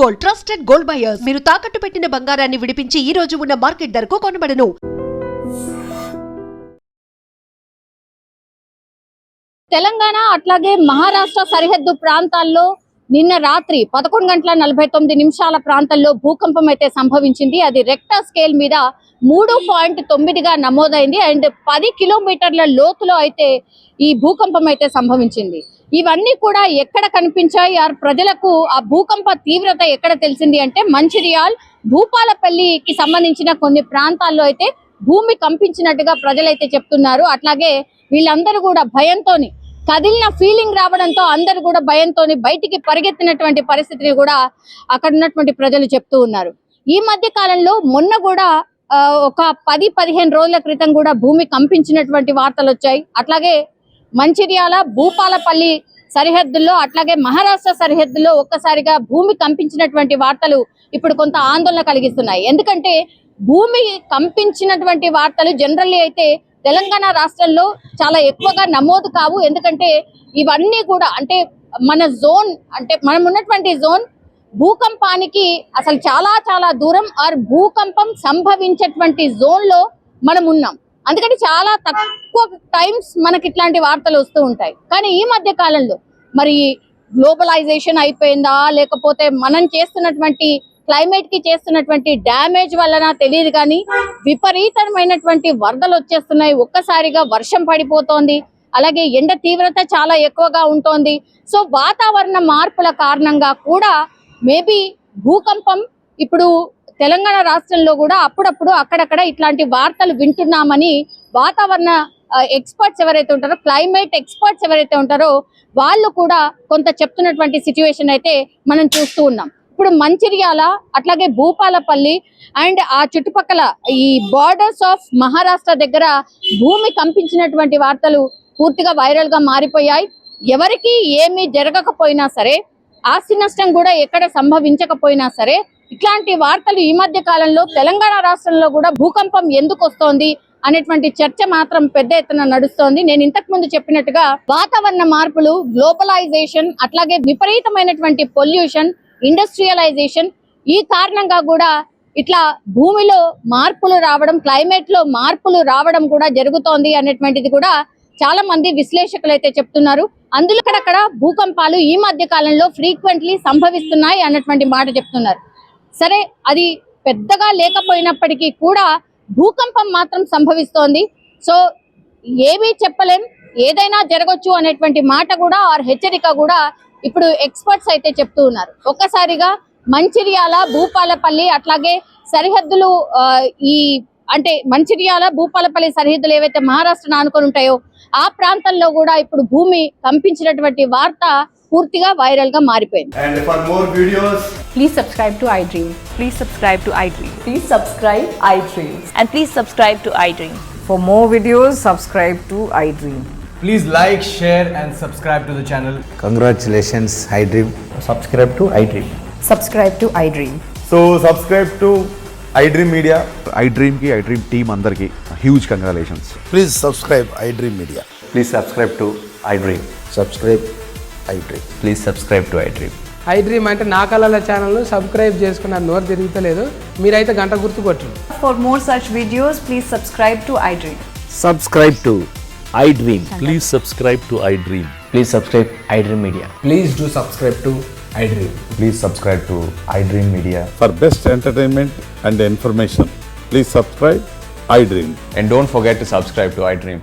Gold, trusted gold buyers. మీరు తాకట్టు పెట్టిన బంగారాన్ని విడిపించి ఈ రోజు ఉన్న మార్కెట్ ధరకు కొనబడను. తెలంగాణ అట్లాగే మహారాష్ట్ర సరిహద్దు ప్రాంతాల్లో నిన్న రాత్రి 11:49 ప్రాంతంలో భూకంపం అయితే సంభవించింది. అది రెక్టర్ స్కేల్ మీద 3.9గా నమోదైంది. అండ్ 10 కిలోమీటర్ల లోతులో అయితే ఈ భూకంపం అయితే సంభవించింది. ఇవన్నీ కూడా ఎక్కడ కనిపించాయి, ప్రజలకు ఆ భూకంప తీవ్రత ఎక్కడ తెలిసింది అంటే మంచిర్యాల్, భూపాలపల్లికి సంబంధించిన కొన్ని ప్రాంతాల్లో అయితే భూమి కంపించినట్టుగా ప్రజలైతే చెప్తున్నారు. అట్లాగే వీళ్ళందరూ కూడా భయంతోని కదిలిన ఫీలింగ్ రావడంతో అందరూ కూడా భయంతోని బయటికి పరిగెత్తినటువంటి పరిస్థితిని కూడా అక్కడ ఉన్నటువంటి ప్రజలు చెప్తూ ఉన్నారు. ఈ మధ్య కాలంలో మొన్న కూడా ఒక 10-15 రోజుల క్రితం కూడా భూమి కంపించినటువంటి వార్తలు వచ్చాయి. అట్లాగే మంచిర్యాల, భూపాలపల్లి సరిహద్దుల్లో అట్లాగే మహారాష్ట్ర సరిహద్దుల్లో ఒక్కసారిగా భూమి కంపించినటువంటి వార్తలు ఇప్పుడు కొంత ఆందోళన కలిగిస్తున్నాయి. ఎందుకంటే భూమి కంపించినటువంటి వార్తలు జనరల్లీ అయితే తెలంగాణ రాష్ట్రంలో చాలా ఎక్కువగా నమోదు కావు. ఎందుకంటే ఇవన్నీ కూడా అంటే మన జోన్, అంటే మనం ఉన్నటువంటి జోన్ భూకంపానికి అసలు చాలా దూరం భూకంపం సంభవించేటువంటి జోన్ లో మనం ఉన్నాం. అందుకని చాలా తక్కువ టైమ్స్ మనకి ఇట్లాంటి వార్తలు వస్తూ ఉంటాయి. కానీ ఈ మధ్య కాలంలో మరి గ్లోబలైజేషన్ అయిపోయిందా, లేకపోతే మనం చేస్తున్నటువంటి క్లైమేట్ కి చేస్తున్నటువంటి డ్యామేజ్ వలన తెలియదు కానీ విపరీతమైనటువంటి వరదలు వచ్చేస్తున్నాయి. ఒక్కసారిగా వర్షం పడిపోతోంది. అలాగే ఎండ తీవ్రత చాలా ఎక్కువగా ఉంటోంది. సో వాతావరణ మార్పుల కారణంగా కూడా మేబీ భూకంపం ఇప్పుడు తెలంగాణ రాష్ట్రంలో కూడా అప్పుడప్పుడు అక్కడక్కడ ఇట్లాంటి వార్తలు వింటున్నామని వాతావరణ ఎక్స్పర్ట్స్ ఎవరైతే ఉంటారో, క్లైమేట్ ఎక్స్పర్ట్స్ ఎవరైతే ఉంటారో వాళ్ళు కూడా కొంత చెప్తున్నటువంటి సిచ్యువేషన్ అయితే మనం చూస్తూ ఉన్నాం. ఇప్పుడు మంచిర్యాల అట్లాగే భూపాలపల్లి అండ్ ఆ చుట్టుపక్కల ఈ బార్డర్స్ ఆఫ్ మహారాష్ట్ర దగ్గర భూమి కంపించినటువంటి వార్తలు పూర్తిగా వైరల్ గా మారిపోయాయి. ఎవరికి ఏమీ జరగకపోయినా సరే, ఆస్తి నష్టం కూడా ఎక్కడ సంభవించకపోయినా సరే, ఇట్లాంటి వార్తలు ఈ మధ్య కాలంలో తెలంగాణ రాష్ట్రంలో కూడా భూకంపం ఎందుకు వస్తోంది అనేటువంటి చర్చ మాత్రం పెద్ద ఎత్తున నడుస్తోంది. నేను ఇంతకు ముందు చెప్పినట్టుగా వాతావరణ మార్పులు, గ్లోబలైజేషన్, అట్లాగే విపరీతమైనటువంటి పొల్యూషన్, ఇండస్ట్రియలైజేషన్, ఈ కారణంగా కూడా ఇట్లా భూమిలో మార్పులు రావడం, క్లైమేట్ లో మార్పులు రావడం కూడా జరుగుతోంది అనేటువంటిది కూడా చాలా మంది విశ్లేషకులు అయితే చెప్తున్నారు. అందులో అక్కడక్కడ భూకంపాలు ఈ మధ్య కాలంలో ఫ్రీక్వెంట్లీ సంభవిస్తున్నాయి అన్నటువంటి మాట చెప్తున్నారు. సరే, అది పెద్దగా లేకపోయినప్పటికీ కూడా భూకంపం మాత్రం సంభవిస్తోంది. సో ఏమీ చెప్పలేం, ఏదైనా జరగచ్చు అనేటువంటి మాట కూడా హెచ్చరిక కూడా ఇప్పుడు ఎక్స్పర్ట్స్ అయితే చెప్తూ ఉన్నారు. ఒక్కసారిగా మంచిర్యాల, భూపాలపల్లి అట్లాగే సరిహద్దులు ఈ అంటే మంచిర్యాల, భూపాలపల్లి సరిహద్దులు ఏవైతే మహారాష్ట్రను ఆనుకొని ఉంటాయో ఆ ప్రాంతంలో కూడా ఇప్పుడు భూమి కంపించినటువంటి వార్త పూర్తిగా వైరల్ గా మారిపోయింది. And for more videos, please subscribe to iDream. Please subscribe to iDream. Please subscribe iDream. And please subscribe to iDream. For more videos, subscribe to iDream. please like, share and subscribe to the channel. Congratulations, iDream. Subscribe to iDream. Subscribe to iDream. So subscribe to iDream Media. iDream ki iDream team andarki huge congratulations. Please subscribe iDream Media. Please subscribe to iDream. Subscribe iDream. Please subscribe to iDream. iDream అంటే నా కళల ఛానల్ను subscribe చేసుకున్న నోరు తిరుగుతలేదు, మీరైతే గంట గుర్తు కొట్టండి. For more such videos, please subscribe to iDream. Subscribe to iDream. Please subscribe to iDream. Please subscribe iDream Media. Please do subscribe to iDream. Please subscribe to iDream Media. For best entertainment and information, please subscribe iDream. And don't forget to subscribe to iDream.